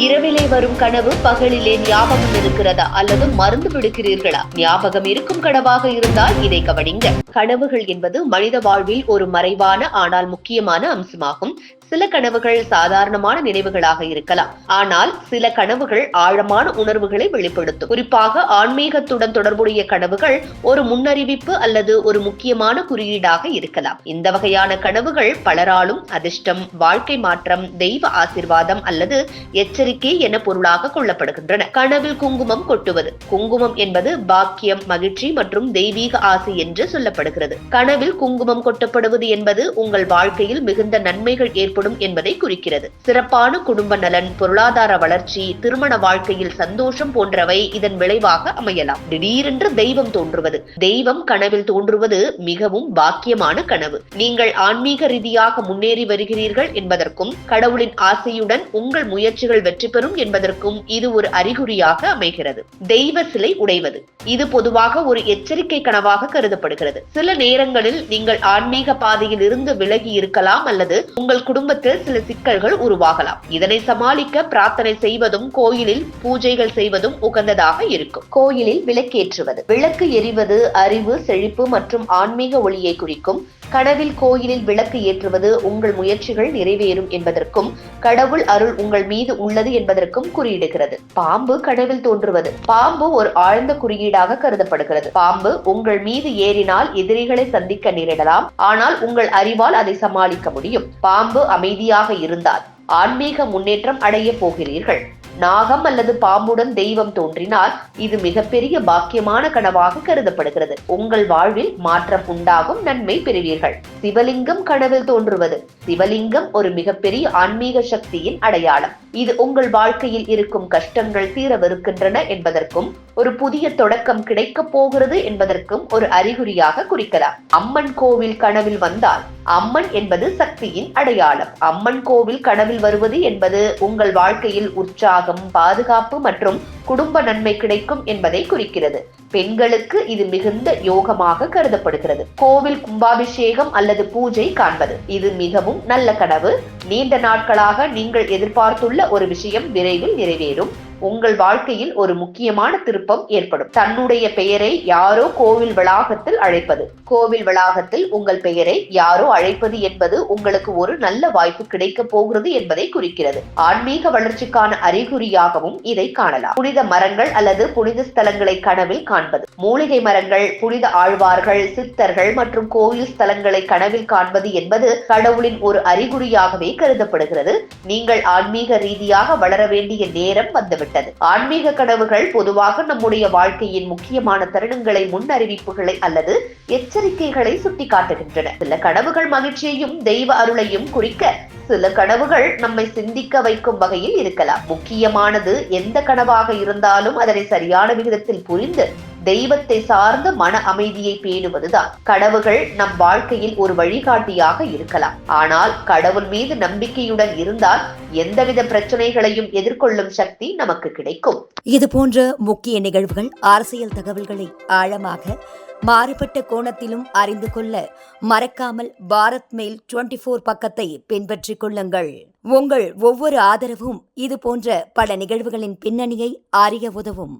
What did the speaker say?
இரவிலே வரும் கனவு பகலிலே ஞாபகம் இருக்கிறதா அல்லது மறந்து விடுகிறீர்களா? ஞாபகம் இருக்கும் கனவாக இருந்தால் இதை கவனிங்க. கனவுகள் என்பது மனித வாழ்வில் ஒரு மறைவான ஆனால் முக்கியமான அம்சமாகும். சில கனவுகள் சாதாரணமான நினைவுகளாக இருக்கலாம், ஆனால் சில கனவுகள் ஆழமான உணர்வுகளை வெளிப்படுத்தும். குறிப்பாக ஆன்மீகத்துடன் தொடர்புடைய கனவுகள் ஒரு முன்னறிவிப்பு அல்லது ஒரு முக்கியமான குறியீடாக இருக்கலாம். இந்த வகையான கனவுகள் பலராலும் அதிர்ஷ்டம், வாழ்க்கை மாற்றம், தெய்வ ஆசீர்வாதம் அல்லது எச்சரிக்கை என பொருளாக கொள்ளப்படுகின்றன. கனவில் குங்குமம் கொட்டுவது. குங்குமம் என்பது பாக்கியம், மகிழ்ச்சி மற்றும் தெய்வீக ஆசை என்று சொல்லப்படுகிறது. கனவில் குங்குமம் கொட்டப்படுவது என்பது உங்கள் வாழ்க்கையில் மிகுந்த நன்மைகள் ஏற்படும் என்பதை குறிக்கிறது. சிறப்பான குடும்ப நலன், பொருளாதார வளர்ச்சி, திருமண வாழ்க்கையில் சந்தோஷம் போன்றவை இதன் விளைவாக அமையலாம். திடீரென்று தெய்வம் தோன்றுவது. தெய்வம் கனவில் தோன்றுவது மிகவும் பாக்கியமான கனவு. நீங்கள் ஆன்மீக ரீதியாக முன்னேறி வருகிறீர்கள் என்பதற்கும், கடவுளின் ஆசையுடன் உங்கள் முயற்சிகள் வெற்றி பெறும் என்பதற்கும் இது ஒரு அறிகுறியாக அமைகிறது. தெய்வ சிலை உடைவது. இது பொதுவாக ஒரு எச்சரிக்கை கனவாக கருதப்படுகிறது. சில நேரங்களில் நீங்கள் ஆன்மீக பாதையில் இருந்து விலகி இருக்கலாம் அல்லது உங்கள் குடும்பத்தில் சில சிக்கல்கள் உருவாகலாம். இதனை சமாளிக்க பிரார்த்தனை செய்வதும் கோயிலில் பூஜைகள் செய்வதும் உகந்ததாக இருக்கும். கோயிலில் விளக்கேற்றுவது. விளக்கு எரிவது அறிவு, செழிப்பு மற்றும் ஆன்மீக ஒளியை குறிக்கும். கனவில் கோயிலில் விளக்கு ஏற்றுவது உங்கள் முயற்சிகள் நிறைவேறும் என்பதற்கும், கடவுள் அருள் உங்கள் மீது உள்ளது என்பதற்கும் குறியிடுகிறது. பாம்பு கனவில் தோன்றுவது. பாம்பு ஒரு ஆழ்ந்த குறியீடாக கருதப்படுகிறது. பாம்பு உங்கள் மீது ஏறினால் எதிரிகளை சந்திக்க நேரிடலாம், ஆனால் உங்கள் அறிவால் அதை சமாளிக்க முடியும். பாம்பு அமைதியாக இருந்தால் ஆன்மீக முன்னேற்றம் அடைய போகிறீர்கள். நாகம் அல்லது பாம்புடன் தெய்வம் தோன்றினால் இது மிகப்பெரிய பாக்கியமான கனவாக கருதப்படுகிறது. உங்கள் வாழ்வில் மாற்றம் உண்டாகும், நன்மை பெறுவீர்கள். சிவலிங்கம் கனவில் தோன்றுவது. சிவலிங்கம் ஒரு மிகப்பெரிய ஆன்மீக சக்தியின் அடையாளம். இது உங்கள் வாழ்க்கையில் இருக்கும் கஷ்டங்கள் தீரவிருக்கின்றன என்பதற்கும், ஒரு புதிய தொடக்கம் கிடைக்கப் போகிறது என்பதற்கும் ஒரு அறிகுறியாக குறிக்கலாம். அம்மன் கோவில் கனவில் வந்தால், அம்மன் என்பது சக்தியின் அடையாளம். அம்மன் கோவில் கனவில் வருவது என்பது உங்கள் வாழ்க்கையில் உற்சாகம், பாதுகாப்பு மற்றும் குடும்ப நன்மை கிடைக்கும் என்பதை குறிக்கிறது. பெண்களுக்கு இது மிகுந்த யோகமாக கருதப்படுகிறது. கோவில் கும்பாபிஷேகம் அல்லது பூஜை காண்பது. இது மிகவும் நல்ல கனவு. நீண்ட நாட்களாக நீங்கள் எதிர்பார்த்துள்ள ஒரு விஷயம் விரைவில் நிறைவேறும். உங்கள் வாழ்க்கையில் ஒரு முக்கியமான திருப்பம் ஏற்படும். தன்னுடைய பெயரை யாரோ கோவில் வளாகத்தில் அழைப்பது. கோவில் வளாகத்தில் உங்கள் பெயரை யாரோ அழைப்பது என்பது உங்களுக்கு ஒரு நல்ல வாய்ப்பு கிடைக்க போகிறது என்பதை குறிக்கிறது. ஆன்மீக வளர்ச்சிக்கான அறிகுறியாகவும் இதை காணலாம். புனித மரங்கள் அல்லது புனித ஸ்தலங்களை கனவில் காண்பது. மூலிகை மரங்கள், புனித ஆழ்வார்கள், சித்தர்கள் மற்றும் கோயில் ஸ்தலங்களை கனவில் காண்பது என்பது கடவுளின் ஒரு அறிகுறியாகவே கருதப்படுகிறது. நீங்கள் ஆன்மீக ரீதியாக வளர வேண்டிய நேரம் வந்துவிட்டது. ஆன்மீக கனவுகள் பொதுவாக நம்முடைய வாழ்க்கையின் முக்கியமான தருணங்களை, முன்னறிவிப்புகளை அல்லது எச்சரிக்கைகளை சுட்டிக்காட்டுகின்றன. சில கனவுகள் மகிழ்ச்சியையும் தெய்வ அருளையும் குறிக்க, சில கனவுகள் நம்மை சிந்திக்க வைக்கும் வகையில் இருக்கலாம். முக்கியமானது எந்த கனவாக இருந்தாலும் அதனை சரியான விகிதத்தில் புரிந்து தெய்வத்தை சார்ந்த மன அமைதியை பேணுவதுதான். கனவுகள் நம் வாழ்க்கையில் ஒரு வழிகாட்டியாக இருக்கலாம், ஆனால் கடவுள் மீது நம்பிக்கையுடன் இருந்தால் எந்தவித பிரச்சனைகளையும் எதிர்கொள்ளும் சக்தி நமக்கு கிடைக்கும். இது போன்ற முக்கிய நிகழ்வுகள், அரசியல் தகவல்களை ஆழமாக மாறுபட்ட கோணத்திலும் அறிந்து கொள்ள மறக்காமல் பாரத் மெயில் 24 பக்கத்தை பின்பற்றிக் கொள்ளுங்கள். உங்கள் ஒவ்வொரு ஆதரவும் இது போன்ற பல நிகழ்வுகளின் பின்னணியை அறிய உதவும்.